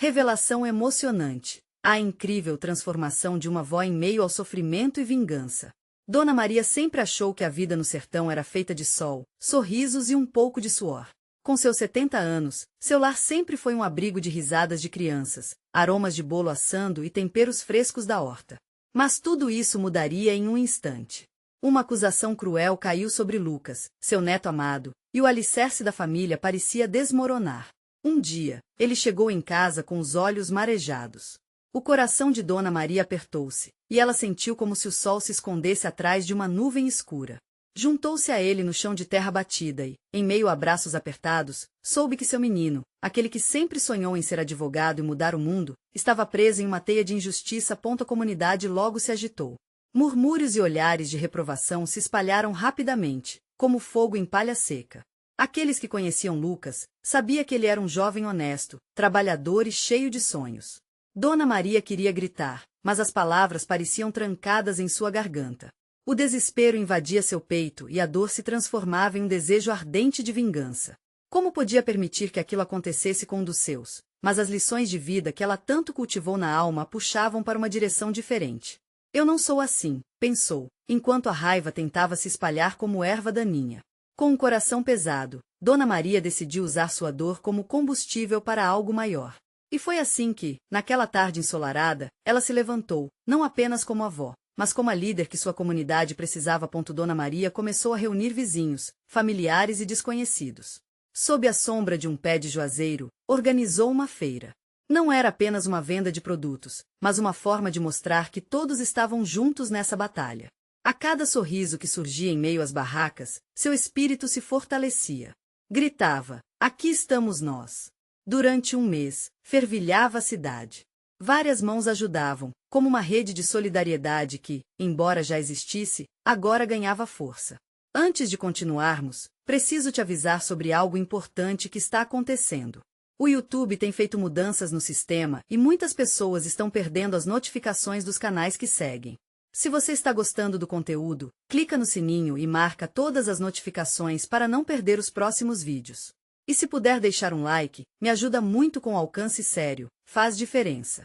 Revelação emocionante. A incrível transformação de uma avó em meio ao sofrimento e vingança. Dona Maria sempre achou que a vida no sertão era feita de sol, sorrisos e um pouco de suor. Com seus 70 anos, seu lar sempre foi um abrigo de risadas de crianças, aromas de bolo assando e temperos frescos da horta. Mas tudo isso mudaria em um instante. Uma acusação cruel caiu sobre Lucas, seu neto amado, e o alicerce da família parecia desmoronar. Um dia, ele chegou em casa com os olhos marejados. O coração de Dona Maria apertou-se, e ela sentiu como se o sol se escondesse atrás de uma nuvem escura. Juntou-se a ele no chão de terra batida e, em meio a abraços apertados, soube que seu menino, aquele que sempre sonhou em ser advogado e mudar o mundo, estava preso em uma teia de injustiça. A comunidade logo se agitou. Murmúrios e olhares de reprovação se espalharam rapidamente, como fogo em palha seca. Aqueles que conheciam Lucas, sabiam que ele era um jovem honesto, trabalhador e cheio de sonhos. Dona Maria queria gritar, mas as palavras pareciam trancadas em sua garganta. O desespero invadia seu peito e a dor se transformava em um desejo ardente de vingança. Como podia permitir que aquilo acontecesse com um dos seus? Mas as lições de vida que ela tanto cultivou na alma a puxavam para uma direção diferente. Eu não sou assim, pensou, enquanto a raiva tentava se espalhar como erva daninha. Com um coração pesado, Dona Maria decidiu usar sua dor como combustível para algo maior. E foi assim que, naquela tarde ensolarada, ela se levantou, não apenas como avó, mas como a líder que sua comunidade precisava. Dona Maria começou a reunir vizinhos, familiares e desconhecidos. Sob a sombra de um pé de juazeiro, organizou uma feira. Não era apenas uma venda de produtos, mas uma forma de mostrar que todos estavam juntos nessa batalha. A cada sorriso que surgia em meio às barracas, seu espírito se fortalecia. Gritava: "Aqui estamos nós!" Durante um mês, fervilhava a cidade. Várias mãos ajudavam, como uma rede de solidariedade que, embora já existisse, agora ganhava força. Antes de continuarmos, preciso te avisar sobre algo importante que está acontecendo. O YouTube tem feito mudanças no sistema e muitas pessoas estão perdendo as notificações dos canais que seguem. Se você está gostando do conteúdo, clica no sininho e marca todas as notificações para não perder os próximos vídeos. E se puder deixar um like, me ajuda muito com alcance sério, faz diferença.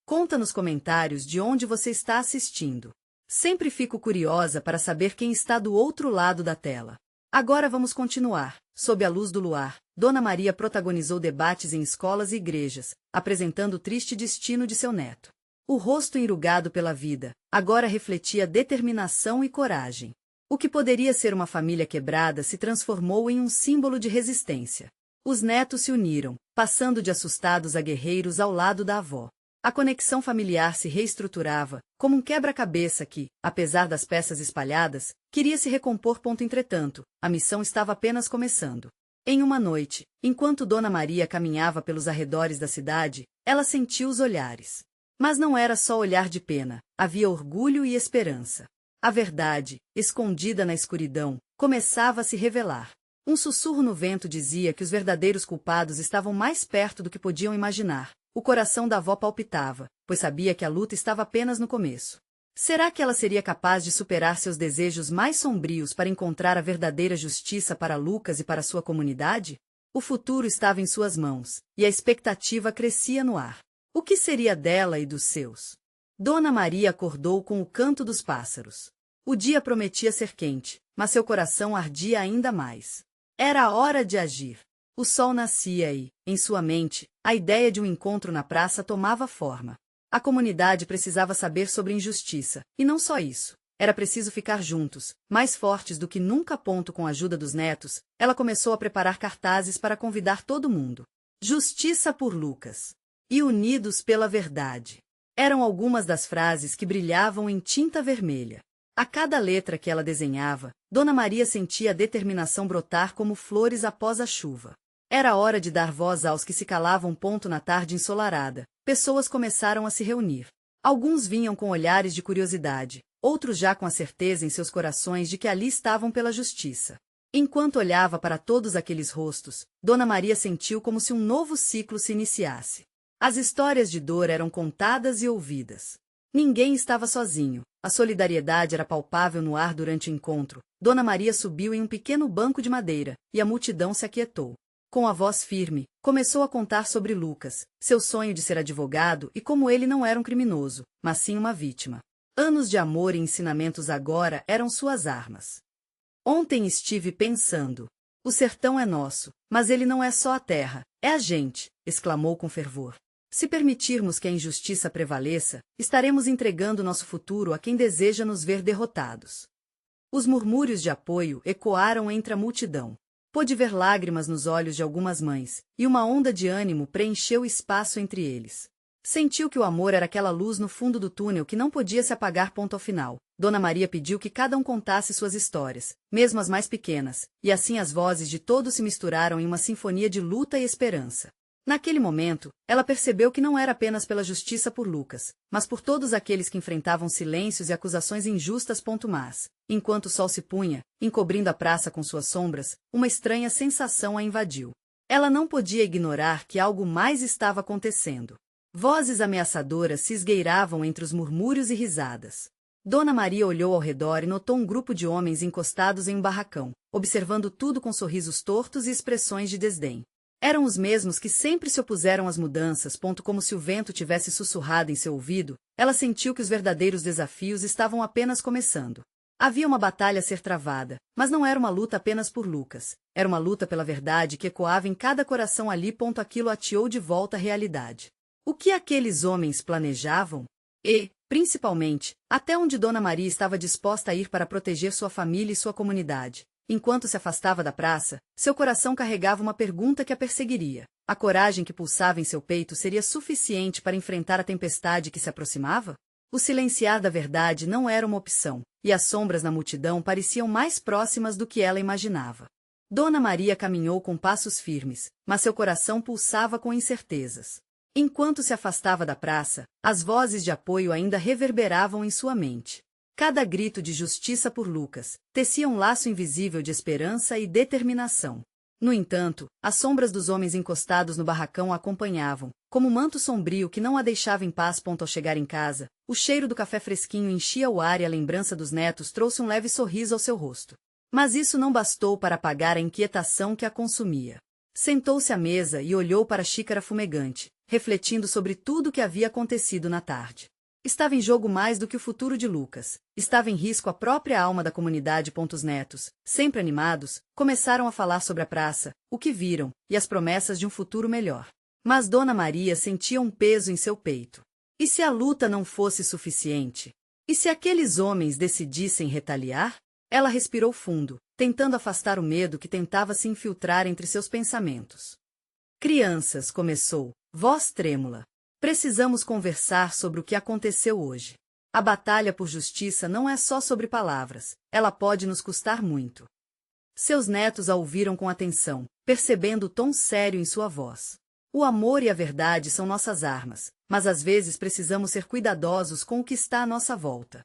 Conta nos comentários de onde você está assistindo. Sempre fico curiosa para saber quem está do outro lado da tela. Agora vamos continuar. Sob a luz do luar, Dona Maria protagonizou debates em escolas e igrejas, apresentando o triste destino de seu neto. O rosto enrugado pela vida, agora refletia determinação e coragem. O que poderia ser uma família quebrada se transformou em um símbolo de resistência. Os netos se uniram, passando de assustados a guerreiros ao lado da avó. A conexão familiar se reestruturava, como um quebra-cabeça que, apesar das peças espalhadas, queria se recompor. Entretanto, a missão estava apenas começando. Em uma noite, enquanto Dona Maria caminhava pelos arredores da cidade, ela sentiu os olhares. Mas não era só olhar de pena, havia orgulho e esperança. A verdade, escondida na escuridão, começava a se revelar. Um sussurro no vento dizia que os verdadeiros culpados estavam mais perto do que podiam imaginar. O coração da avó palpitava, pois sabia que a luta estava apenas no começo. Será que ela seria capaz de superar seus desejos mais sombrios para encontrar a verdadeira justiça para Lucas e para sua comunidade? O futuro estava em suas mãos, e a expectativa crescia no ar. O que seria dela e dos seus? Dona Maria acordou com o canto dos pássaros. O dia prometia ser quente, mas seu coração ardia ainda mais. Era a hora de agir. O sol nascia e, em sua mente, a ideia de um encontro na praça tomava forma. A comunidade precisava saber sobre injustiça, e não só isso. Era preciso ficar juntos, mais fortes do que nunca. Com a ajuda dos netos, ela começou a preparar cartazes para convidar todo mundo. Justiça por Lucas. E unidos pela verdade. Eram algumas das frases que brilhavam em tinta vermelha. A cada letra que ela desenhava, Dona Maria sentia a determinação brotar como flores após a chuva. Era hora de dar voz aos que se calavam. Na tarde ensolarada, pessoas começaram a se reunir. Alguns vinham com olhares de curiosidade, outros já com a certeza em seus corações de que ali estavam pela justiça. Enquanto olhava para todos aqueles rostos, Dona Maria sentiu como se um novo ciclo se iniciasse. As histórias de dor eram contadas e ouvidas. Ninguém estava sozinho, a solidariedade era palpável no ar. Durante o encontro, Dona Maria subiu em um pequeno banco de madeira, e a multidão se aquietou. Com a voz firme, começou a contar sobre Lucas, seu sonho de ser advogado e como ele não era um criminoso, mas sim uma vítima. Anos de amor e ensinamentos agora eram suas armas. Ontem estive pensando. O sertão é nosso, mas ele não é só a terra, é a gente, exclamou com fervor. Se permitirmos que a injustiça prevaleça, estaremos entregando nosso futuro a quem deseja nos ver derrotados. Os murmúrios de apoio ecoaram entre a multidão. Pôde ver lágrimas nos olhos de algumas mães, e uma onda de ânimo preencheu o espaço entre eles. Sentiu que o amor era aquela luz no fundo do túnel que não podia se apagar. Ponto ao final. Dona Maria pediu que cada um contasse suas histórias, mesmo as mais pequenas, e assim as vozes de todos se misturaram em uma sinfonia de luta e esperança. Naquele momento, ela percebeu que não era apenas pela justiça por Lucas, mas por todos aqueles que enfrentavam silêncios e acusações injustas. Mas, enquanto o sol se punha, encobrindo a praça com suas sombras, uma estranha sensação a invadiu. Ela não podia ignorar que algo mais estava acontecendo. Vozes ameaçadoras se esgueiravam entre os murmúrios e risadas. Dona Maria olhou ao redor e notou um grupo de homens encostados em um barracão, observando tudo com sorrisos tortos e expressões de desdém. Eram os mesmos que sempre se opuseram às mudanças. Como se o vento tivesse sussurrado em seu ouvido, ela sentiu que os verdadeiros desafios estavam apenas começando. Havia uma batalha a ser travada, mas não era uma luta apenas por Lucas. Era uma luta pela verdade que ecoava em cada coração ali. Aquilo ateou de volta à realidade. O que aqueles homens planejavam? E, principalmente, até onde Dona Maria estava disposta a ir para proteger sua família e sua comunidade. Enquanto se afastava da praça, seu coração carregava uma pergunta que a perseguiria. A coragem que pulsava em seu peito seria suficiente para enfrentar a tempestade que se aproximava? O silenciar da verdade não era uma opção, e as sombras na multidão pareciam mais próximas do que ela imaginava. Dona Maria caminhou com passos firmes, mas seu coração pulsava com incertezas. Enquanto se afastava da praça, as vozes de apoio ainda reverberavam em sua mente. Cada grito de justiça por Lucas tecia um laço invisível de esperança e determinação. No entanto, as sombras dos homens encostados no barracão a acompanhavam, como um manto sombrio que não a deixava em paz. Ao chegar em casa, o cheiro do café fresquinho enchia o ar e a lembrança dos netos trouxe um leve sorriso ao seu rosto. Mas isso não bastou para apagar a inquietação que a consumia. Sentou-se à mesa e olhou para a xícara fumegante, refletindo sobre tudo o que havia acontecido na tarde. Estava em jogo mais do que o futuro de Lucas. Estava em risco a própria alma da comunidade. Os netos, sempre animados, começaram a falar sobre a praça, o que viram, e as promessas de um futuro melhor. Mas Dona Maria sentia um peso em seu peito. E se a luta não fosse suficiente? E se aqueles homens decidissem retaliar? Ela respirou fundo, tentando afastar o medo que tentava se infiltrar entre seus pensamentos. Crianças, começou, voz trêmula. Precisamos conversar sobre o que aconteceu hoje. A batalha por justiça não é só sobre palavras, ela pode nos custar muito. Seus netos a ouviram com atenção, percebendo o tom sério em sua voz. O amor e a verdade são nossas armas, mas às vezes precisamos ser cuidadosos com o que está à nossa volta.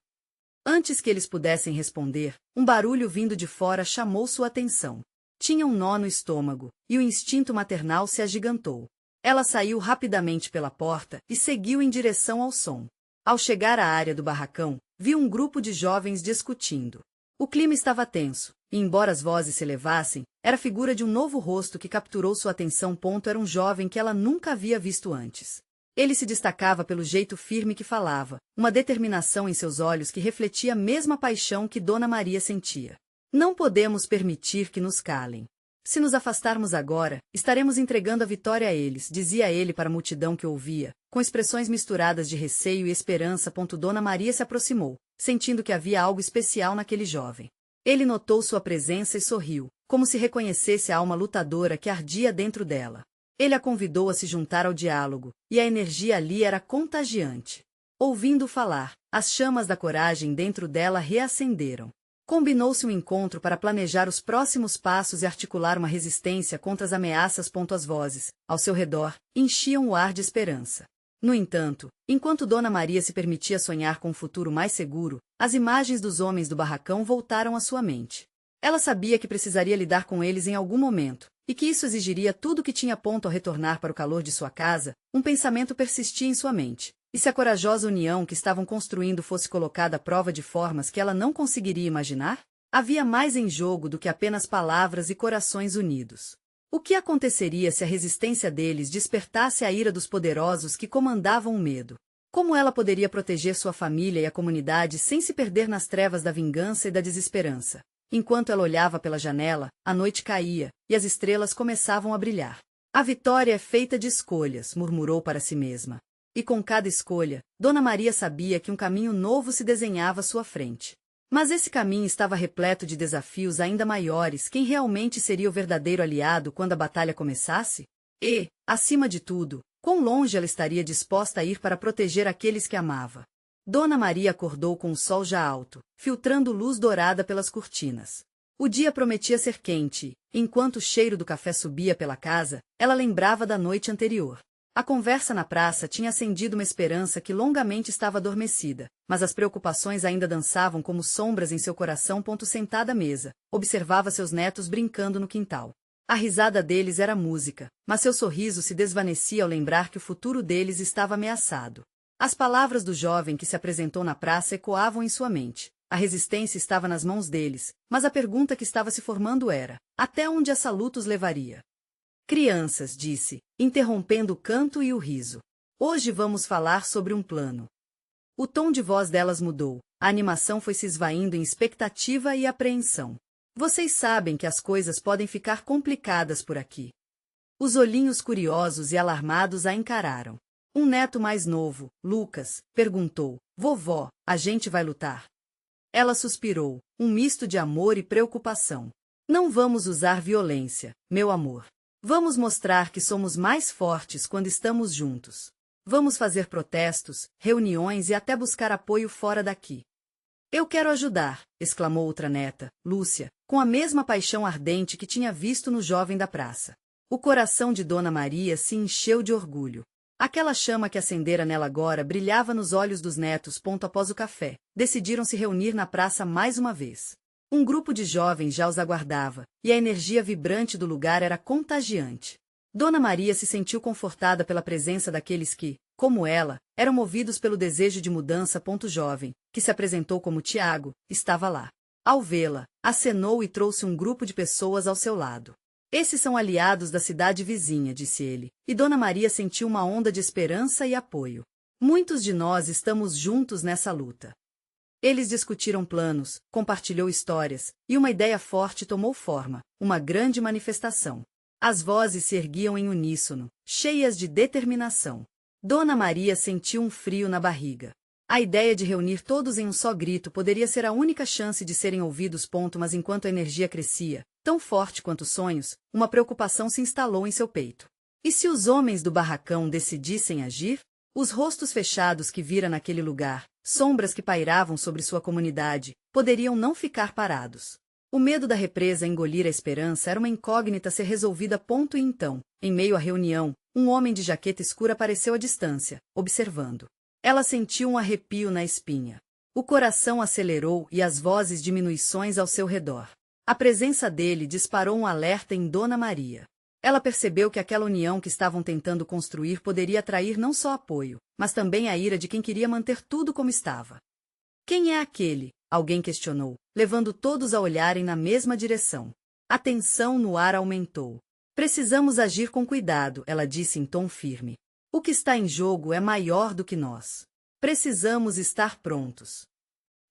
Antes que eles pudessem responder, um barulho vindo de fora chamou sua atenção. Tinha um nó no estômago, e o instinto maternal se agigantou. Ela saiu rapidamente pela porta e seguiu em direção ao som. Ao chegar à área do barracão, viu um grupo de jovens discutindo. O clima estava tenso, e embora as vozes se elevassem, era a figura de um novo rosto que capturou sua atenção. Era um jovem que ela nunca havia visto antes. Ele se destacava pelo jeito firme que falava, uma determinação em seus olhos que refletia a mesma paixão que Dona Maria sentia. Não podemos permitir que nos calem. Se nos afastarmos agora, estaremos entregando a vitória a eles, dizia ele para a multidão que ouvia, com expressões misturadas de receio e esperança. Dona Maria se aproximou, sentindo que havia algo especial naquele jovem. Ele notou sua presença e sorriu, como se reconhecesse a alma lutadora que ardia dentro dela. Ele a convidou a se juntar ao diálogo, e a energia ali era contagiante. Ouvindo falar, as chamas da coragem dentro dela reacenderam. Combinou-se um encontro para planejar os próximos passos e articular uma resistência contra as ameaças. As vozes, ao seu redor, enchiam o ar de esperança. No entanto, enquanto Dona Maria se permitia sonhar com um futuro mais seguro, as imagens dos homens do barracão voltaram à sua mente. Ela sabia que precisaria lidar com eles em algum momento, e que isso exigiria tudo o que tinha. Ao retornar para o calor de sua casa, um pensamento persistia em sua mente. E se a corajosa união que estavam construindo fosse colocada à prova de formas que ela não conseguiria imaginar? Havia mais em jogo do que apenas palavras e corações unidos. O que aconteceria se a resistência deles despertasse a ira dos poderosos que comandavam o medo? Como ela poderia proteger sua família e a comunidade sem se perder nas trevas da vingança e da desesperança? Enquanto ela olhava pela janela, a noite caía, e as estrelas começavam a brilhar. A vitória é feita de escolhas, murmurou para si mesma. E com cada escolha, Dona Maria sabia que um caminho novo se desenhava à sua frente. Mas esse caminho estava repleto de desafios ainda maiores. Quem realmente seria o verdadeiro aliado quando a batalha começasse? E, acima de tudo, quão longe ela estaria disposta a ir para proteger aqueles que amava? Dona Maria acordou com o sol já alto, filtrando luz dourada pelas cortinas. O dia prometia ser quente, e, enquanto o cheiro do café subia pela casa, ela lembrava da noite anterior. A conversa na praça tinha acendido uma esperança que longamente estava adormecida, mas as preocupações ainda dançavam como sombras em seu coração. Sentada à mesa, observava seus netos brincando no quintal. A risada deles era música, mas seu sorriso se desvanecia ao lembrar que o futuro deles estava ameaçado. As palavras do jovem que se apresentou na praça ecoavam em sua mente. A resistência estava nas mãos deles, mas a pergunta que estava se formando era: até onde essa luta os levaria? Crianças, disse, interrompendo o canto e o riso. Hoje vamos falar sobre um plano. O tom de voz delas mudou, a animação foi se esvaindo em expectativa e apreensão. Vocês sabem que as coisas podem ficar complicadas por aqui. Os olhinhos curiosos e alarmados a encararam. Um neto mais novo, Lucas, perguntou: vovó, a gente vai lutar? Ela suspirou, um misto de amor e preocupação. Não vamos usar violência, meu amor. Vamos mostrar que somos mais fortes quando estamos juntos. Vamos fazer protestos, reuniões e até buscar apoio fora daqui. Eu quero ajudar, exclamou outra neta, Lúcia, com a mesma paixão ardente que tinha visto no jovem da praça. O coração de Dona Maria se encheu de orgulho. Aquela chama que acendera nela agora brilhava nos olhos dos netos. Após o café, decidiram se reunir na praça mais uma vez. Um grupo de jovens já os aguardava, e a energia vibrante do lugar era contagiante. Dona Maria se sentiu confortada pela presença daqueles que, como ela, eram movidos pelo desejo de mudança. Jovem, que se apresentou como Tiago, estava lá. Ao vê-la, acenou e trouxe um grupo de pessoas ao seu lado. Esses são aliados da cidade vizinha, disse ele, e Dona Maria sentiu uma onda de esperança e apoio. Muitos de nós estamos juntos nessa luta. Eles discutiram planos, compartilhou histórias, e uma ideia forte tomou forma, uma grande manifestação. As vozes se erguiam em uníssono, cheias de determinação. Dona Maria sentiu um frio na barriga. A ideia de reunir todos em um só grito poderia ser a única chance de serem ouvidos. Mas enquanto a energia crescia, tão forte quanto os sonhos, uma preocupação se instalou em seu peito. E se os homens do barracão decidissem agir? Os rostos fechados que vira naquele lugar, sombras que pairavam sobre sua comunidade, poderiam não ficar parados. O medo da represa engolir a esperança era uma incógnita a ser resolvida. E então, em meio à reunião, um homem de jaqueta escura apareceu à distância, observando. Ela sentiu um arrepio na espinha. O coração acelerou e as vozes diminuições ao seu redor. A presença dele disparou um alerta em Dona Maria. Ela percebeu que aquela união que estavam tentando construir poderia atrair não só apoio, mas também a ira de quem queria manter tudo como estava. Quem é aquele? Alguém questionou, levando todos a olharem na mesma direção. A tensão no ar aumentou. Precisamos agir com cuidado, ela disse em tom firme. O que está em jogo é maior do que nós. Precisamos estar prontos.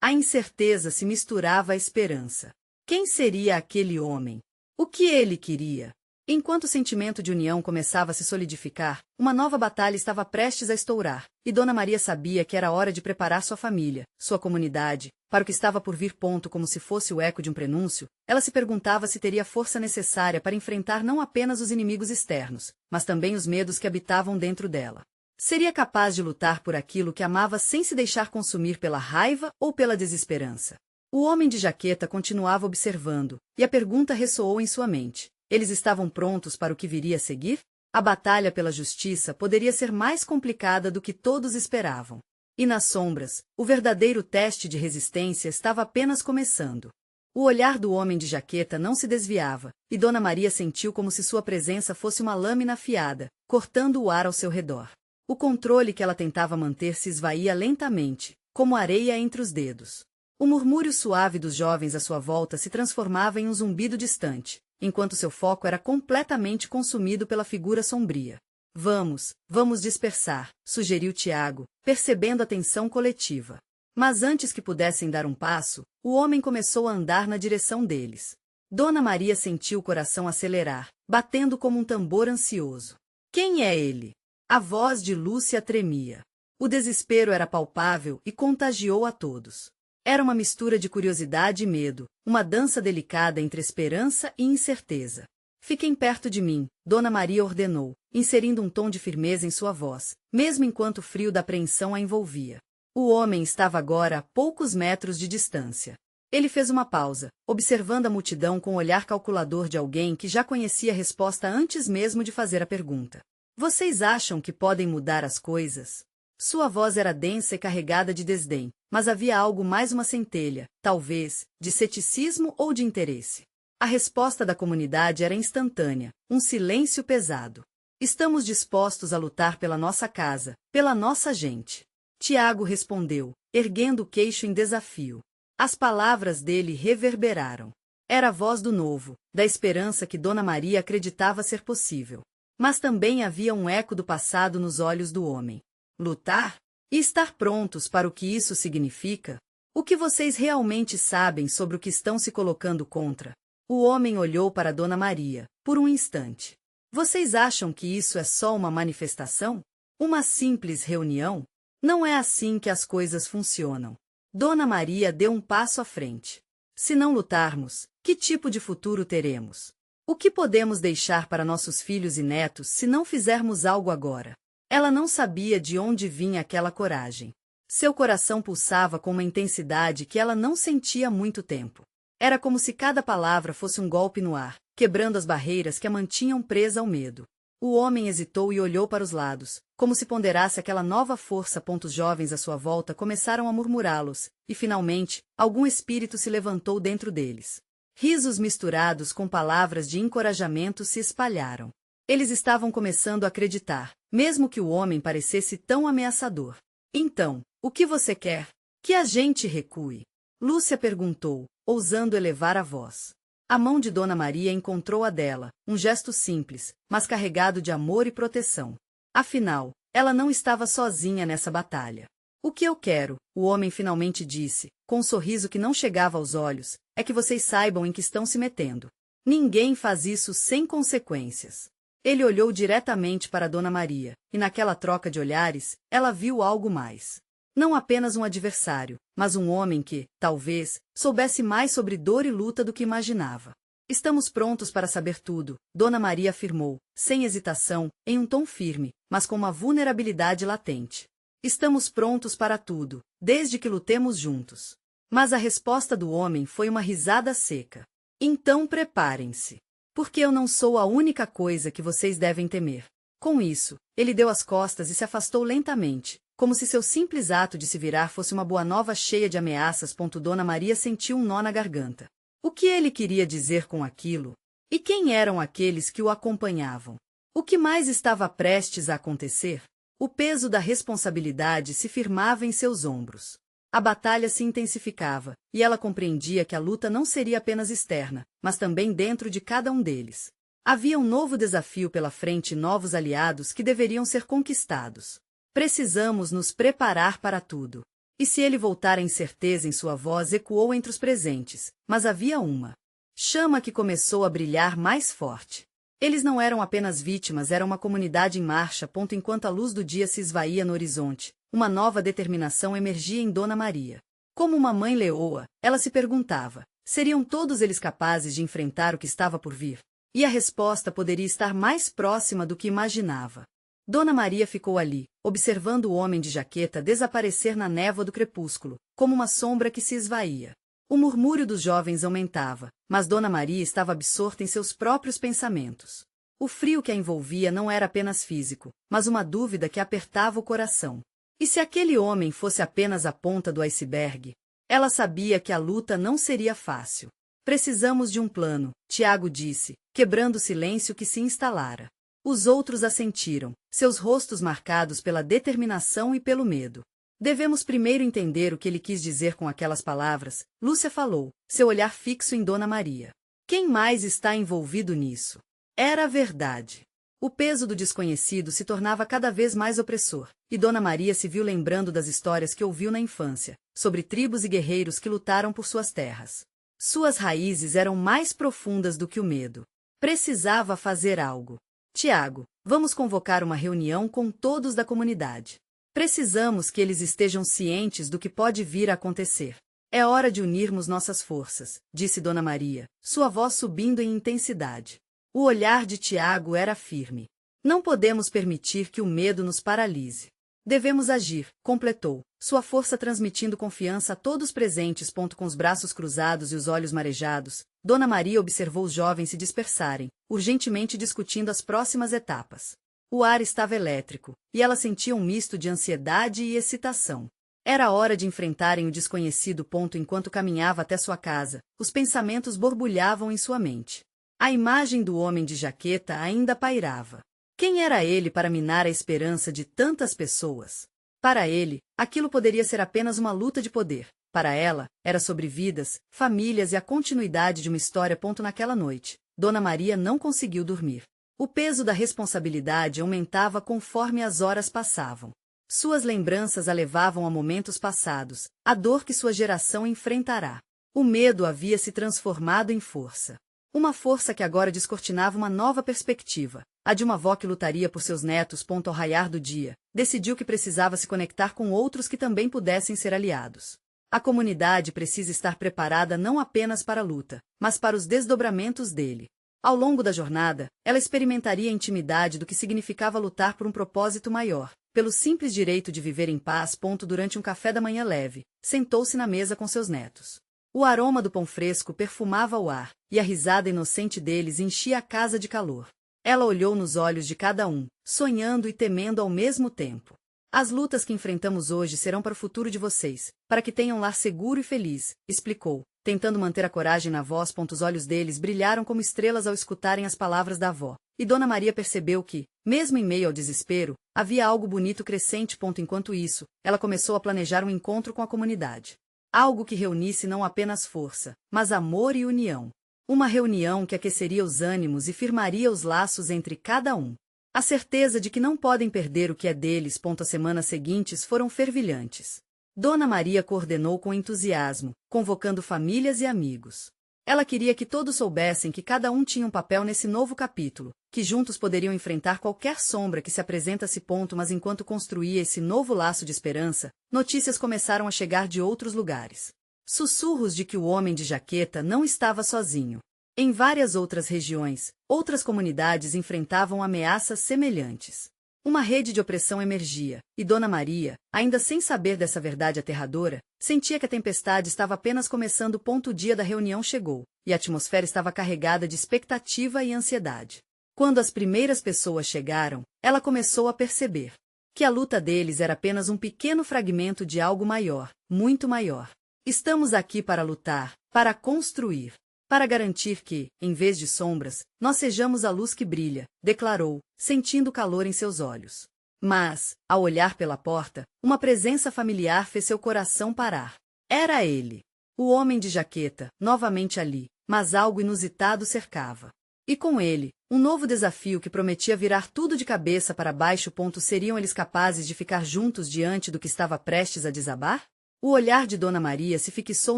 A incerteza se misturava à esperança. Quem seria aquele homem? O que ele queria? Enquanto o sentimento de união começava a se solidificar, uma nova batalha estava prestes a estourar, e Dona Maria sabia que era hora de preparar sua família, sua comunidade, para o que estava por vir. Como se fosse o eco de um prenúncio, ela se perguntava se teria a força necessária para enfrentar não apenas os inimigos externos, mas também os medos que habitavam dentro dela. Seria capaz de lutar por aquilo que amava sem se deixar consumir pela raiva ou pela desesperança? O homem de jaqueta continuava observando, e a pergunta ressoou em sua mente. Eles estavam prontos para o que viria a seguir? A batalha pela justiça poderia ser mais complicada do que todos esperavam. E nas sombras, o verdadeiro teste de resistência estava apenas começando. O olhar do homem de jaqueta não se desviava, e Dona Maria sentiu como se sua presença fosse uma lâmina afiada, cortando o ar ao seu redor. O controle que ela tentava manter se esvaía lentamente, como areia entre os dedos. O murmúrio suave dos jovens à sua volta se transformava em um zumbido distante, enquanto seu foco era completamente consumido pela figura sombria. Vamos dispersar, sugeriu Tiago, percebendo a tensão coletiva. Mas antes que pudessem dar um passo, o homem começou a andar na direção deles. Dona Maria sentiu o coração acelerar, batendo como um tambor ansioso. Quem é ele? A voz de Lúcia tremia. O desespero era palpável e contagiou a todos. Era uma mistura de curiosidade e medo, uma dança delicada entre esperança e incerteza. Fiquem perto de mim, Dona Maria ordenou, inserindo um tom de firmeza em sua voz, mesmo enquanto o frio da apreensão a envolvia. O homem estava agora a poucos metros de distância. Ele fez uma pausa, observando a multidão com o olhar calculador de alguém que já conhecia a resposta antes mesmo de fazer a pergunta. Vocês acham que podem mudar as coisas? Sua voz era densa e carregada de desdém, mas havia algo mais uma centelha, talvez, de ceticismo ou de interesse. A resposta da comunidade era instantânea, um silêncio pesado. Estamos dispostos a lutar pela nossa casa, pela nossa gente. Tiago respondeu, erguendo o queixo em desafio. As palavras dele reverberaram. Era a voz do novo, da esperança que Dona Maria acreditava ser possível. Mas também havia um eco do passado nos olhos do homem. Lutar? E estar prontos para o que isso significa? O que vocês realmente sabem sobre o que estão se colocando contra? O homem olhou para Dona Maria, por um instante. Vocês acham que isso é só uma manifestação? Uma simples reunião? Não é assim que as coisas funcionam. Dona Maria deu um passo à frente. Se não lutarmos, que tipo de futuro teremos? O que podemos deixar para nossos filhos e netos se não fizermos algo agora? Ela não sabia de onde vinha aquela coragem. Seu coração pulsava com uma intensidade que ela não sentia há muito tempo. Era como se cada palavra fosse um golpe no ar, quebrando as barreiras que a mantinham presa ao medo. O homem hesitou e olhou para os lados, como se ponderasse aquela nova força. Os jovens à sua volta começaram a murmurá-los, e finalmente, algum espírito se levantou dentro deles. Risos misturados com palavras de encorajamento se espalharam. Eles estavam começando a acreditar, mesmo que o homem parecesse tão ameaçador. Então, o que você quer? Que a gente recue? Lúcia perguntou, ousando elevar a voz. A mão de Dona Maria encontrou a dela, um gesto simples, mas carregado de amor e proteção. Afinal, ela não estava sozinha nessa batalha. O que eu quero, o homem finalmente disse, com um sorriso que não chegava aos olhos, é que vocês saibam em que estão se metendo. Ninguém faz isso sem consequências. Ele olhou diretamente para Dona Maria, e naquela troca de olhares, ela viu algo mais. Não apenas um adversário, mas um homem que, talvez, soubesse mais sobre dor e luta do que imaginava. Estamos prontos para saber tudo, Dona Maria afirmou, sem hesitação, em um tom firme, mas com uma vulnerabilidade latente. Estamos prontos para tudo, desde que lutemos juntos. Mas a resposta do homem foi uma risada seca. Então preparem-se. Porque eu não sou a única coisa que vocês devem temer. Com isso, ele deu as costas e se afastou lentamente, como se seu simples ato de se virar fosse uma boa nova cheia de ameaças. Dona Maria sentiu um nó na garganta. O que ele queria dizer com aquilo? E quem eram aqueles que o acompanhavam? O que mais estava prestes a acontecer? O peso da responsabilidade se firmava em seus ombros. A batalha se intensificava, e ela compreendia que a luta não seria apenas externa, mas também dentro de cada um deles. Havia um novo desafio pela frente e novos aliados que deveriam ser conquistados. Precisamos nos preparar para tudo. E se ele voltar, a incerteza em sua voz ecoou entre os presentes, mas havia uma chama que começou a brilhar mais forte. Eles não eram apenas vítimas, era uma comunidade em marcha. Enquanto a luz do dia se esvaía no horizonte, uma nova determinação emergia em Dona Maria. Como uma mãe leoa, ela se perguntava, seriam todos eles capazes de enfrentar o que estava por vir? E a resposta poderia estar mais próxima do que imaginava. Dona Maria ficou ali, observando o homem de jaqueta desaparecer na névoa do crepúsculo, como uma sombra que se esvaía. O murmúrio dos jovens aumentava, mas Dona Maria estava absorta em seus próprios pensamentos. O frio que a envolvia não era apenas físico, mas uma dúvida que apertava o coração. E se aquele homem fosse apenas a ponta do iceberg? Ela sabia que a luta não seria fácil. Precisamos de um plano, Tiago disse, quebrando o silêncio que se instalara. Os outros assentiram, seus rostos marcados pela determinação e pelo medo. Devemos primeiro entender o que ele quis dizer com aquelas palavras, Lúcia falou, seu olhar fixo em Dona Maria. Quem mais está envolvido nisso? Era a verdade. O peso do desconhecido se tornava cada vez mais opressor, e Dona Maria se viu lembrando das histórias que ouviu na infância, sobre tribos e guerreiros que lutaram por suas terras. Suas raízes eram mais profundas do que o medo. Precisava fazer algo. Tiago, vamos convocar uma reunião com todos da comunidade. Precisamos que eles estejam cientes do que pode vir a acontecer. É hora de unirmos nossas forças, disse Dona Maria, sua voz subindo em intensidade. O olhar de Tiago era firme. Não podemos permitir que o medo nos paralise. Devemos agir, completou, sua força transmitindo confiança a todos presentes. Com os braços cruzados e os olhos marejados, Dona Maria observou os jovens se dispersarem, urgentemente discutindo as próximas etapas. O ar estava elétrico, e ela sentia um misto de ansiedade e excitação. Era hora de enfrentarem o desconhecido. Enquanto caminhava até sua casa, os pensamentos borbulhavam em sua mente. A imagem do homem de jaqueta ainda pairava. Quem era ele para minar a esperança de tantas pessoas? Para ele, aquilo poderia ser apenas uma luta de poder. Para ela, era sobre vidas, famílias e a continuidade de uma história. Naquela noite, Dona Maria não conseguiu dormir. O peso da responsabilidade aumentava conforme as horas passavam. Suas lembranças a levavam a momentos passados, a dor que sua geração enfrentará. O medo havia se transformado em força. Uma força que agora descortinava uma nova perspectiva, a de uma avó que lutaria por seus netos. Ao raiar do dia, decidiu que precisava se conectar com outros que também pudessem ser aliados. A comunidade precisa estar preparada não apenas para a luta, mas para os desdobramentos dele. Ao longo da jornada, ela experimentaria a intimidade do que significava lutar por um propósito maior, pelo simples direito de viver em paz. Durante um café da manhã leve, sentou-se na mesa com seus netos. O aroma do pão fresco perfumava o ar, e a risada inocente deles enchia a casa de calor. Ela olhou nos olhos de cada um, sonhando e temendo ao mesmo tempo. As lutas que enfrentamos hoje serão para o futuro de vocês, para que tenham um lar seguro e feliz, explicou, tentando manter a coragem na voz. Os olhos deles brilharam como estrelas ao escutarem as palavras da avó, e Dona Maria percebeu que, mesmo em meio ao desespero, havia algo bonito crescente. Enquanto isso, ela começou a planejar um encontro com a comunidade. Algo que reunisse não apenas força, mas amor e união. Uma reunião que aqueceria os ânimos e firmaria os laços entre cada um. A certeza de que não podem perder o que é deles. As semanas seguintes foram fervilhantes. Dona Maria coordenou com entusiasmo, convocando famílias e amigos. Ela queria que todos soubessem que cada um tinha um papel nesse novo capítulo, que juntos poderiam enfrentar qualquer sombra que se apresentasse. Mas enquanto construía esse novo laço de esperança, notícias começaram a chegar de outros lugares. Sussurros de que o homem de jaqueta não estava sozinho. Em várias outras regiões, outras comunidades enfrentavam ameaças semelhantes. Uma rede de opressão emergia, e Dona Maria, ainda sem saber dessa verdade aterradora, sentia que a tempestade estava apenas começando. O dia da reunião chegou, e a atmosfera estava carregada de expectativa e ansiedade. Quando as primeiras pessoas chegaram, ela começou a perceber que a luta deles era apenas um pequeno fragmento de algo maior, muito maior. Estamos aqui para lutar, para construir, para garantir que, em vez de sombras, nós sejamos a luz que brilha, declarou, sentindo calor em seus olhos. Mas, ao olhar pela porta, uma presença familiar fez seu coração parar. Era ele. O homem de jaqueta, novamente ali, mas algo inusitado cercava. E com ele, um novo desafio que prometia virar tudo de cabeça para baixo. Seriam eles capazes de ficar juntos diante do que estava prestes a desabar? O olhar de Dona Maria se fixou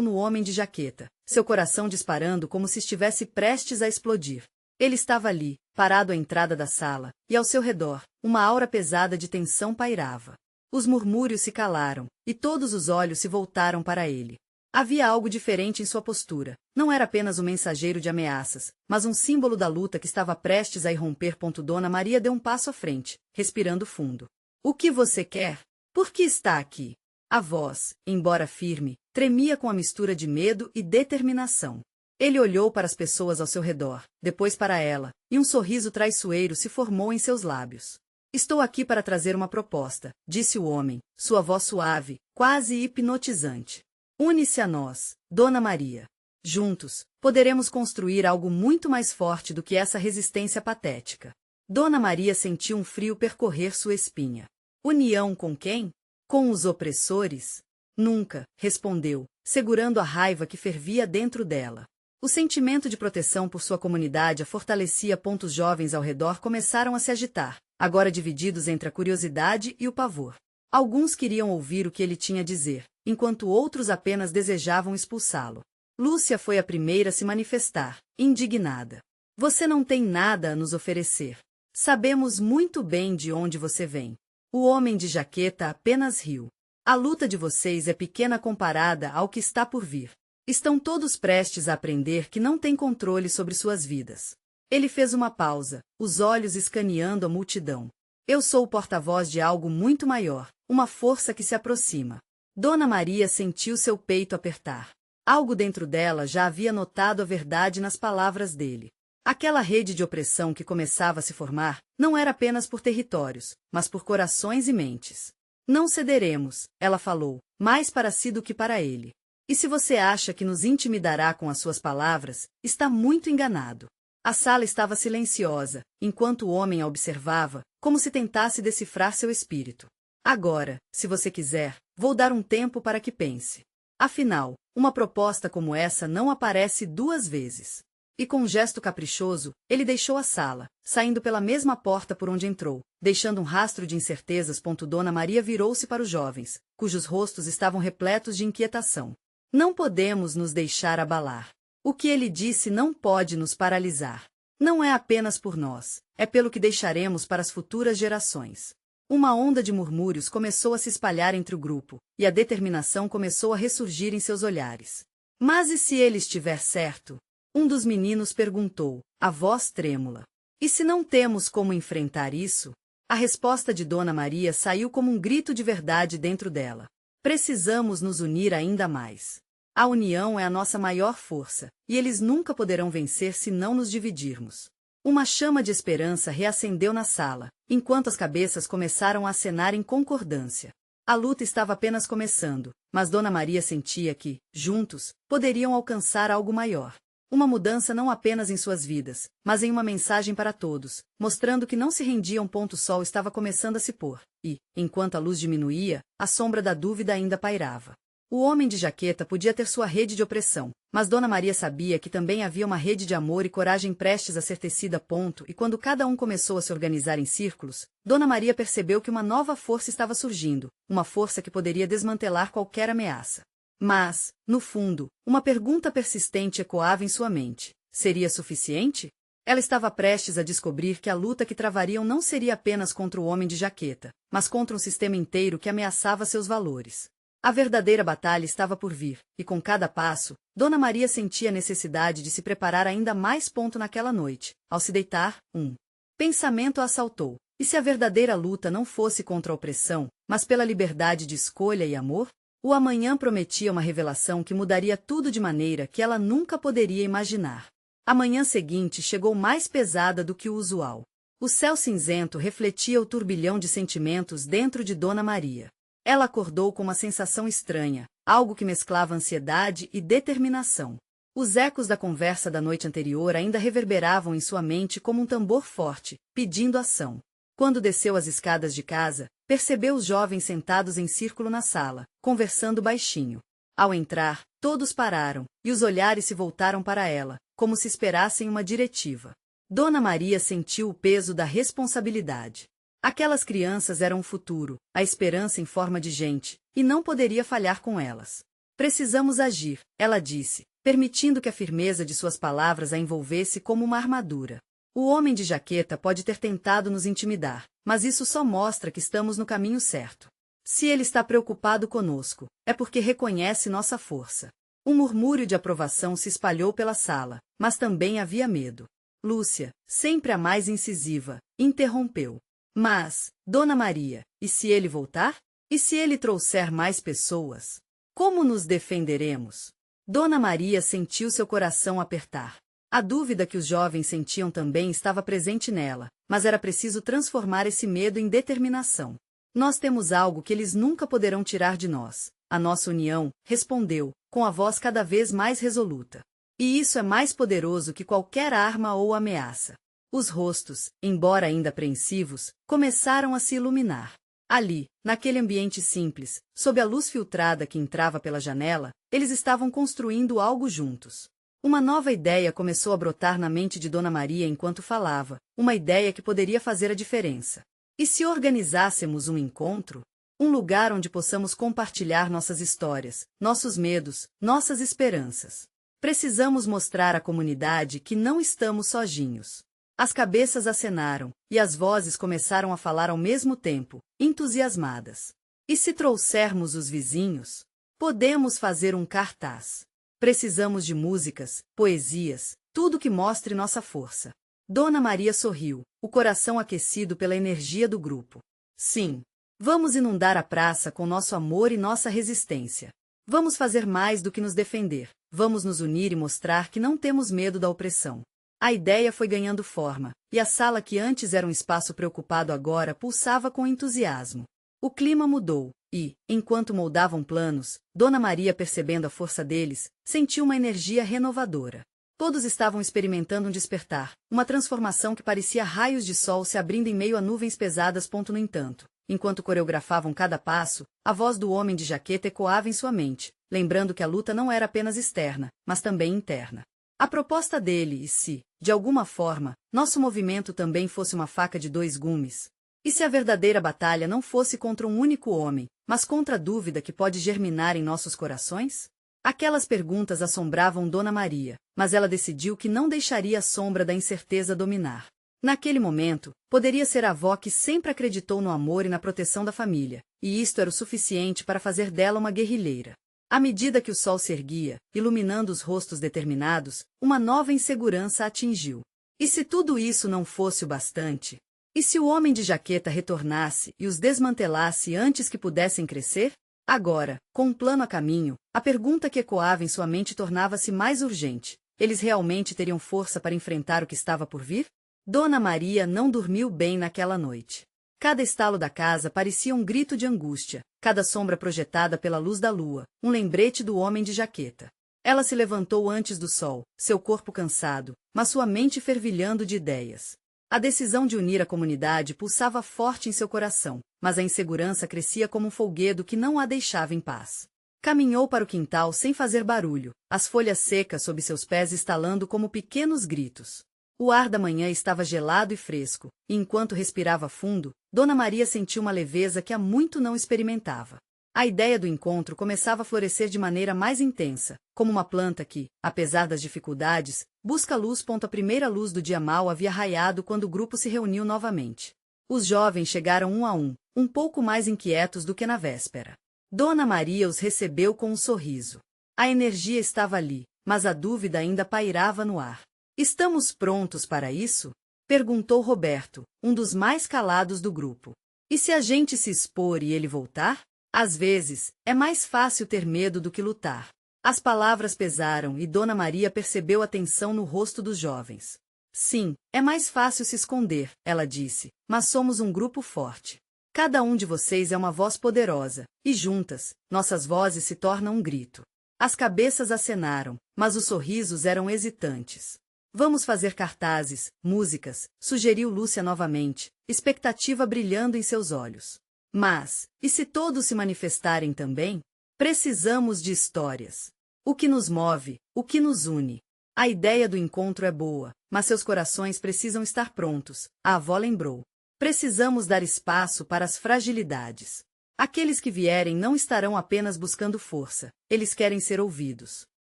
no homem de jaqueta, seu coração disparando como se estivesse prestes a explodir. Ele estava ali, parado à entrada da sala, e ao seu redor, uma aura pesada de tensão pairava. Os murmúrios se calaram, e todos os olhos se voltaram para ele. Havia algo diferente em sua postura. Não era apenas um mensageiro de ameaças, mas um símbolo da luta que estava prestes a irromper. Dona Maria deu um passo à frente, respirando fundo. O que você quer? Por que está aqui? A voz, embora firme, tremia com a mistura de medo e determinação. Ele olhou para as pessoas ao seu redor, depois para ela, e um sorriso traiçoeiro se formou em seus lábios. Estou aqui para trazer uma proposta, disse o homem, sua voz suave, quase hipnotizante. Une-se a nós, Dona Maria. Juntos, poderemos construir algo muito mais forte do que essa resistência patética. Dona Maria sentiu um frio percorrer sua espinha. União com quem? Com os opressores? Nunca, respondeu, segurando a raiva que fervia dentro dela. O sentimento de proteção por sua comunidade a fortalecia. Os jovens ao redor começaram a se agitar, agora divididos entre a curiosidade e o pavor. Alguns queriam ouvir o que ele tinha a dizer, enquanto outros apenas desejavam expulsá-lo. Lúcia foi a primeira a se manifestar, indignada. Você não tem nada a nos oferecer. Sabemos muito bem de onde você vem. O homem de jaqueta apenas riu. A luta de vocês é pequena comparada ao que está por vir. Estão todos prestes a aprender que não têm controle sobre suas vidas. Ele fez uma pausa, os olhos escaneando a multidão. Eu sou o porta-voz de algo muito maior, uma força que se aproxima. Dona Maria sentiu seu peito apertar. Algo dentro dela já havia notado a verdade nas palavras dele. Aquela rede de opressão que começava a se formar não era apenas por territórios, mas por corações e mentes. Não cederemos, ela falou, mais para si do que para ele. E se você acha que nos intimidará com as suas palavras, está muito enganado. A sala estava silenciosa, enquanto o homem a observava, como se tentasse decifrar seu espírito. Agora, se você quiser, vou dar um tempo para que pense. Afinal, uma proposta como essa não aparece duas vezes. E com um gesto caprichoso, ele deixou a sala, saindo pela mesma porta por onde entrou, deixando um rastro de incertezas. Dona Maria virou-se para os jovens, cujos rostos estavam repletos de inquietação. Não podemos nos deixar abalar. O que ele disse não pode nos paralisar. Não é apenas por nós, é pelo que deixaremos para as futuras gerações. Uma onda de murmúrios começou a se espalhar entre o grupo, e a determinação começou a ressurgir em seus olhares. Mas e se ele estiver certo? Um dos meninos perguntou, a voz trêmula. E se não temos como enfrentar isso? A resposta de Dona Maria saiu como um grito de verdade dentro dela. Precisamos nos unir ainda mais. A união é a nossa maior força, e eles nunca poderão vencer se não nos dividirmos. Uma chama de esperança reacendeu na sala, enquanto as cabeças começaram a acenar em concordância. A luta estava apenas começando, mas Dona Maria sentia que, juntos, poderiam alcançar algo maior. Uma mudança não apenas em suas vidas, mas em uma mensagem para todos, mostrando que não se rendiam. O sol estava começando a se pôr, e, enquanto a luz diminuía, a sombra da dúvida ainda pairava. O homem de jaqueta podia ter sua rede de opressão, mas Dona Maria sabia que também havia uma rede de amor e coragem prestes a ser tecida. E quando cada um começou a se organizar em círculos, Dona Maria percebeu que uma nova força estava surgindo, uma força que poderia desmantelar qualquer ameaça. Mas, no fundo, uma pergunta persistente ecoava em sua mente. Seria suficiente? Ela estava prestes a descobrir que a luta que travariam não seria apenas contra o homem de jaqueta, mas contra um sistema inteiro que ameaçava seus valores. A verdadeira batalha estava por vir, e com cada passo, Dona Maria sentia a necessidade de se preparar ainda mais. Naquela noite, ao se deitar, um pensamento a assaltou. E se a verdadeira luta não fosse contra a opressão, mas pela liberdade de escolha e amor? O amanhã prometia uma revelação que mudaria tudo de maneira que ela nunca poderia imaginar. A manhã seguinte chegou mais pesada do que o usual. O céu cinzento refletia o turbilhão de sentimentos dentro de Dona Maria. Ela acordou com uma sensação estranha, algo que mesclava ansiedade e determinação. Os ecos da conversa da noite anterior ainda reverberavam em sua mente como um tambor forte, pedindo ação. Quando desceu as escadas de casa, percebeu os jovens sentados em círculo na sala, conversando baixinho. Ao entrar, todos pararam, e os olhares se voltaram para ela, como se esperassem uma diretiva. Dona Maria sentiu o peso da responsabilidade. Aquelas crianças eram o futuro, a esperança em forma de gente, e não poderia falhar com elas. Precisamos agir, ela disse, permitindo que a firmeza de suas palavras a envolvesse como uma armadura. O homem de jaqueta pode ter tentado nos intimidar, mas isso só mostra que estamos no caminho certo. Se ele está preocupado conosco, é porque reconhece nossa força. Um murmúrio de aprovação se espalhou pela sala, mas também havia medo. Lúcia, sempre a mais incisiva, interrompeu. Mas, Dona Maria, e se ele voltar? E se ele trouxer mais pessoas? Como nos defenderemos? Dona Maria sentiu seu coração apertar. A dúvida que os jovens sentiam também estava presente nela, mas era preciso transformar esse medo em determinação. Nós temos algo que eles nunca poderão tirar de nós. A nossa união, respondeu, com a voz cada vez mais resoluta. E isso é mais poderoso que qualquer arma ou ameaça. Os rostos, embora ainda apreensivos, começaram a se iluminar. Ali, naquele ambiente simples, sob a luz filtrada que entrava pela janela, eles estavam construindo algo juntos. Uma nova ideia começou a brotar na mente de Dona Maria enquanto falava, uma ideia que poderia fazer a diferença. E se organizássemos um encontro? Um lugar onde possamos compartilhar nossas histórias, nossos medos, nossas esperanças. Precisamos mostrar à comunidade que não estamos sozinhos. As cabeças acenaram, e as vozes começaram a falar ao mesmo tempo, entusiasmadas. E se trouxermos os vizinhos? Podemos fazer um cartaz. Precisamos de músicas, poesias, tudo que mostre nossa força. Dona Maria sorriu, o coração aquecido pela energia do grupo. Sim. Vamos inundar a praça com nosso amor e nossa resistência. Vamos fazer mais do que nos defender. Vamos nos unir e mostrar que não temos medo da opressão. A ideia foi ganhando forma, e a sala que antes era um espaço preocupado agora pulsava com entusiasmo. O clima mudou, e, enquanto moldavam planos, Dona Maria, percebendo a força deles, sentiu uma energia renovadora. Todos estavam experimentando um despertar, uma transformação que parecia raios de sol se abrindo em meio a nuvens pesadas. No entanto, enquanto coreografavam cada passo, a voz do homem de jaqueta ecoava em sua mente, lembrando que a luta não era apenas externa, mas também interna. A proposta dele, e se, de alguma forma, nosso movimento também fosse uma faca de dois gumes? E se a verdadeira batalha não fosse contra um único homem, mas contra a dúvida que pode germinar em nossos corações? Aquelas perguntas assombravam Dona Maria, mas ela decidiu que não deixaria a sombra da incerteza dominar. Naquele momento, poderia ser a avó que sempre acreditou no amor e na proteção da família, e isto era o suficiente para fazer dela uma guerrilheira. À medida que o sol se erguia, iluminando os rostos determinados, uma nova insegurança a atingiu. E se tudo isso não fosse o bastante? E se o homem de jaqueta retornasse e os desmantelasse antes que pudessem crescer? Agora, com um plano a caminho, a pergunta que ecoava em sua mente tornava-se mais urgente. Eles realmente teriam força para enfrentar o que estava por vir? Dona Maria não dormiu bem naquela noite. Cada estalo da casa parecia um grito de angústia, cada sombra projetada pela luz da lua, um lembrete do homem de jaqueta. Ela se levantou antes do sol, seu corpo cansado, mas sua mente fervilhando de ideias. A decisão de unir a comunidade pulsava forte em seu coração, mas a insegurança crescia como um folguedo que não a deixava em paz. Caminhou para o quintal sem fazer barulho, as folhas secas sob seus pés estalando como pequenos gritos. O ar da manhã estava gelado e fresco, e enquanto respirava fundo, Dona Maria sentiu uma leveza que há muito não experimentava. A ideia do encontro começava a florescer de maneira mais intensa, como uma planta que, apesar das dificuldades, busca luz. A primeira luz do dia mal havia raiado quando o grupo se reuniu novamente. Os jovens chegaram um a um pouco mais inquietos do que na véspera. Dona Maria os recebeu com um sorriso. A energia estava ali, mas a dúvida ainda pairava no ar. Estamos prontos para isso? Perguntou Roberto, um dos mais calados do grupo. E se a gente se expor e ele voltar? Às vezes, é mais fácil ter medo do que lutar. As palavras pesaram e Dona Maria percebeu a tensão no rosto dos jovens. Sim, é mais fácil se esconder, ela disse, mas somos um grupo forte. Cada um de vocês é uma voz poderosa, e juntas, nossas vozes se tornam um grito. As cabeças acenaram, mas os sorrisos eram hesitantes. Vamos fazer cartazes, músicas, sugeriu Lúcia novamente, expectativa brilhando em seus olhos. Mas, e se todos se manifestarem também? Precisamos de histórias. O que nos move, o que nos une. A ideia do encontro é boa, mas seus corações precisam estar prontos, a avó lembrou. Precisamos dar espaço para as fragilidades. Aqueles que vierem não estarão apenas buscando força, eles querem ser ouvidos.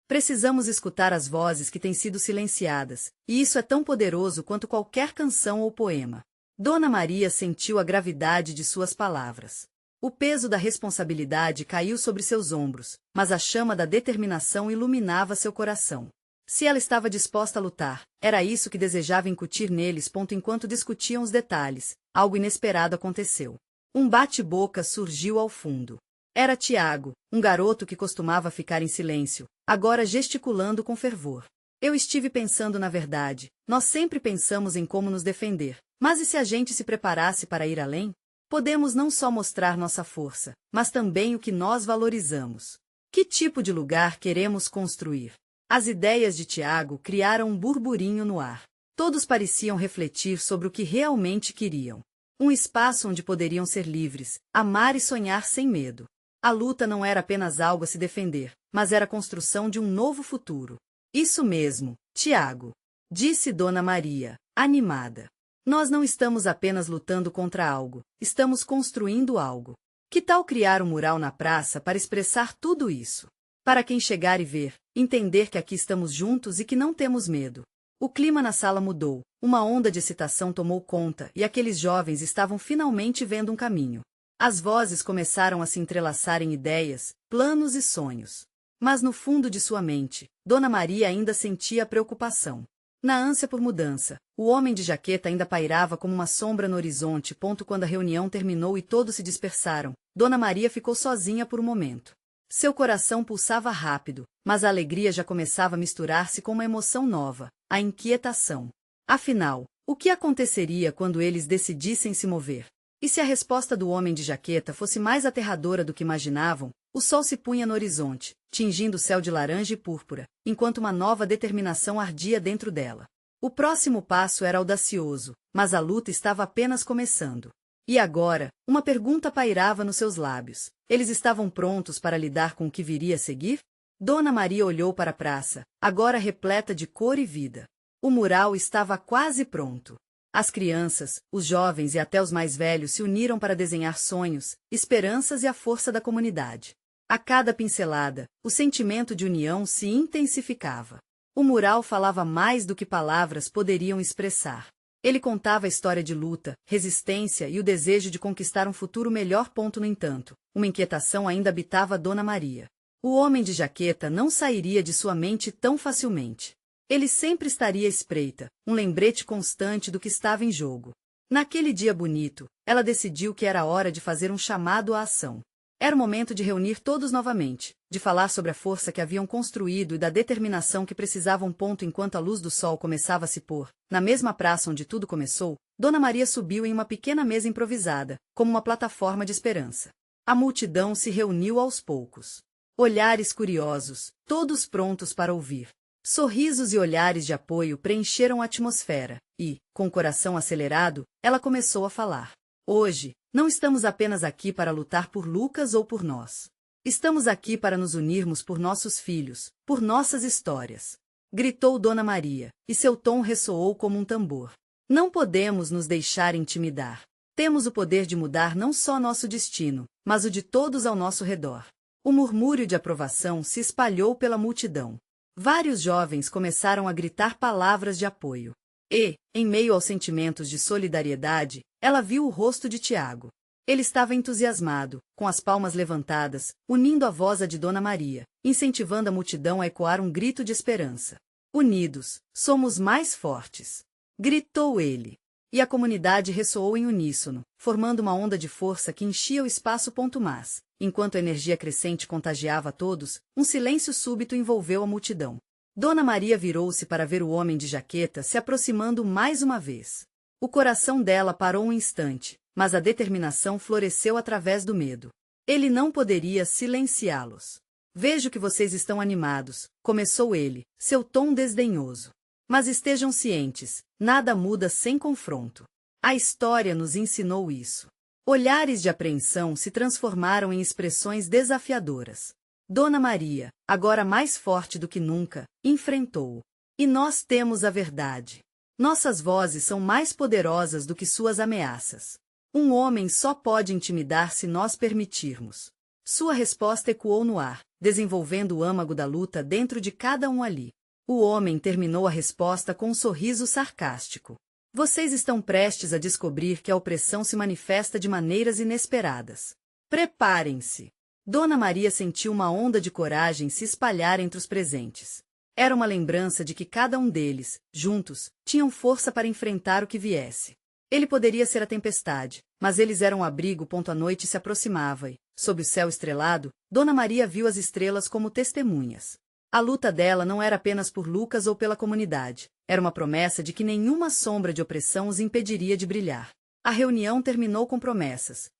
Precisamos escutar as vozes que têm sido silenciadas, e isso é tão poderoso quanto qualquer canção ou poema. Dona Maria sentiu a gravidade de suas palavras. O peso da responsabilidade caiu sobre seus ombros, mas a chama da determinação iluminava seu coração. Se ela estava disposta a lutar, era isso que desejava incutir neles. Enquanto discutiam os detalhes, algo inesperado aconteceu. Um bate-boca surgiu ao fundo. Era Tiago, um garoto que costumava ficar em silêncio, agora gesticulando com fervor. Eu estive pensando na verdade, nós sempre pensamos em como nos defender, mas e se a gente se preparasse para ir além? Podemos não só mostrar nossa força, mas também o que nós valorizamos. Que tipo de lugar queremos construir? As ideias de Tiago criaram um burburinho no ar. Todos pareciam refletir sobre o que realmente queriam. Um espaço onde poderiam ser livres, amar e sonhar sem medo. A luta não era apenas algo a se defender, mas era a construção de um novo futuro. Isso mesmo, Tiago, disse Dona Maria, animada. Nós não estamos apenas lutando contra algo, estamos construindo algo. Que tal criar um mural na praça para expressar tudo isso? Para quem chegar e ver, entender que aqui estamos juntos e que não temos medo. O clima na sala mudou, uma onda de excitação tomou conta e aqueles jovens estavam finalmente vendo um caminho. As vozes começaram a se entrelaçar em ideias, planos e sonhos. Mas no fundo de sua mente, Dona Maria ainda sentia preocupação. Na ânsia por mudança, o homem de jaqueta ainda pairava como uma sombra no horizonte. Quando a reunião terminou e todos se dispersaram, Dona Maria ficou sozinha por um momento. Seu coração pulsava rápido, mas a alegria já começava a misturar-se com uma emoção nova, a inquietação. Afinal, o que aconteceria quando eles decidissem se mover? E se a resposta do homem de jaqueta fosse mais aterradora do que imaginavam? O sol se punha no horizonte, tingindo o céu de laranja e púrpura, enquanto uma nova determinação ardia dentro dela. O próximo passo era audacioso, mas a luta estava apenas começando. E agora, uma pergunta pairava nos seus lábios. Eles estavam prontos para lidar com o que viria a seguir? Dona Maria olhou para a praça, agora repleta de cor e vida. O mural estava quase pronto. As crianças, os jovens e até os mais velhos se uniram para desenhar sonhos, esperanças e a força da comunidade. A cada pincelada, o sentimento de união se intensificava. O mural falava mais do que palavras poderiam expressar. Ele contava a história de luta, resistência e o desejo de conquistar um futuro melhor. No entanto, uma inquietação ainda habitava Dona Maria. O homem de jaqueta não sairia de sua mente tão facilmente. Ele sempre estaria à espreita, um lembrete constante do que estava em jogo. Naquele dia bonito, ela decidiu que era hora de fazer um chamado à ação. Era o momento de reunir todos novamente, de falar sobre a força que haviam construído e da determinação que precisavam. Enquanto a luz do sol começava a se pôr, na mesma praça onde tudo começou, Dona Maria subiu em uma pequena mesa improvisada, como uma plataforma de esperança. A multidão se reuniu aos poucos. Olhares curiosos, todos prontos para ouvir. Sorrisos e olhares de apoio preencheram a atmosfera, e, com o coração acelerado, ela começou a falar. Hoje, não estamos apenas aqui para lutar por Lucas ou por nós. Estamos aqui para nos unirmos por nossos filhos, por nossas histórias. Gritou Dona Maria, e seu tom ressoou como um tambor. Não podemos nos deixar intimidar. Temos o poder de mudar não só nosso destino, mas o de todos ao nosso redor. O murmúrio de aprovação se espalhou pela multidão. Vários jovens começaram a gritar palavras de apoio. E, em meio aos sentimentos de solidariedade, ela viu o rosto de Tiago. Ele estava entusiasmado, com as palmas levantadas, unindo a voz à de Dona Maria, incentivando a multidão a ecoar um grito de esperança. Unidos, somos mais fortes! Gritou ele. E a comunidade ressoou em uníssono, formando uma onda de força que enchia o espaço. Mas, enquanto a energia crescente contagiava a todos, um silêncio súbito envolveu a multidão. Dona Maria virou-se para ver o homem de jaqueta se aproximando mais uma vez. O coração dela parou um instante, mas a determinação floresceu através do medo. Ele não poderia silenciá-los. Vejo que vocês estão animados, começou ele, seu tom desdenhoso. Mas estejam cientes, nada muda sem confronto. A história nos ensinou isso. Olhares de apreensão se transformaram em expressões desafiadoras. Dona Maria, agora mais forte do que nunca, enfrentou-o. E nós temos a verdade. Nossas vozes são mais poderosas do que suas ameaças. Um homem só pode intimidar se nós permitirmos. Sua resposta ecoou no ar, desenvolvendo o âmago da luta dentro de cada um ali. O homem terminou a resposta com um sorriso sarcástico. Vocês estão prestes a descobrir que a opressão se manifesta de maneiras inesperadas. Preparem-se. Dona Maria sentiu uma onda de coragem se espalhar entre os presentes. Era uma lembrança de que cada um deles, juntos, tinham força para enfrentar o que viesse. Ele poderia ser a tempestade, mas eles eram o abrigo. A noite se aproximava e, sob o céu estrelado, Dona Maria viu as estrelas como testemunhas. A luta dela não era apenas por Lucas ou pela comunidade, era uma promessa de que nenhuma sombra de opressão os impediria de brilhar. A reunião terminou com promessas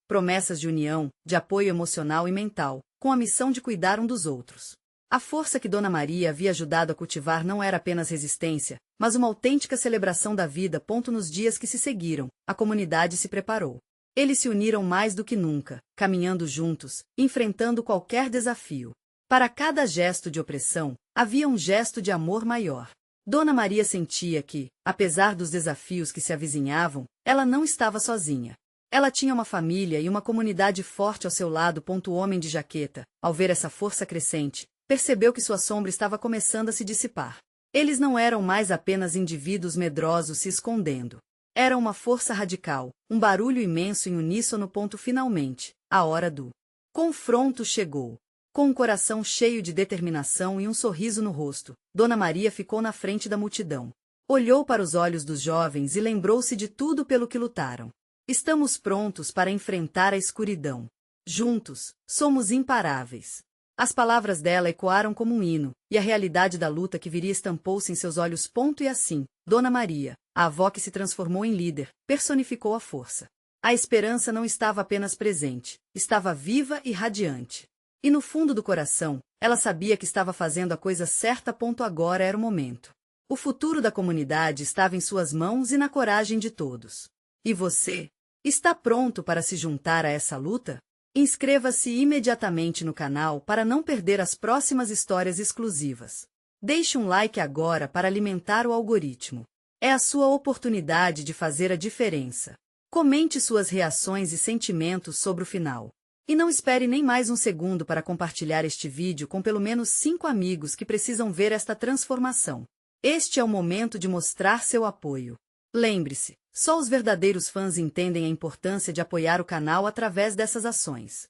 de união, de apoio emocional e mental, com a missão de cuidar um dos outros. A força que Dona Maria havia ajudado a cultivar não era apenas resistência, mas uma autêntica celebração da vida. Nos dias que se seguiram, a comunidade se preparou. Eles se uniram mais do que nunca, caminhando juntos, enfrentando qualquer desafio. Para cada gesto de opressão, havia um gesto de amor maior. Dona Maria sentia que, apesar dos desafios que se avizinhavam, ela não estava sozinha. Ela tinha uma família e uma comunidade forte ao seu lado. O homem de jaqueta, ao ver essa força crescente, percebeu que sua sombra estava começando a se dissipar. Eles não eram mais apenas indivíduos medrosos se escondendo. Era uma força radical, um barulho imenso em uníssono. Finalmente, a hora do confronto chegou. Com um coração cheio de determinação e um sorriso no rosto, Dona Maria ficou na frente da multidão. Olhou para os olhos dos jovens e lembrou-se de tudo pelo que lutaram. Estamos prontos para enfrentar a escuridão. Juntos, somos imparáveis. As palavras dela ecoaram como um hino, e a realidade da luta que viria estampou-se em seus olhos. E assim, Dona Maria, a avó que se transformou em líder, personificou a força. A esperança não estava apenas presente, estava viva e radiante. E no fundo do coração, ela sabia que estava fazendo a coisa certa. Agora era o momento. O futuro da comunidade estava em suas mãos e na coragem de todos. E você? Está pronto para se juntar a essa luta? Inscreva-se imediatamente no canal para não perder as próximas histórias exclusivas. Deixe um like agora para alimentar o algoritmo. É a sua oportunidade de fazer a diferença. Comente suas reações e sentimentos sobre o final. E não espere nem mais um segundo para compartilhar este vídeo com pelo menos 5 amigos que precisam ver esta transformação. Este é o momento de mostrar seu apoio. Lembre-se, só os verdadeiros fãs entendem a importância de apoiar o canal através dessas ações.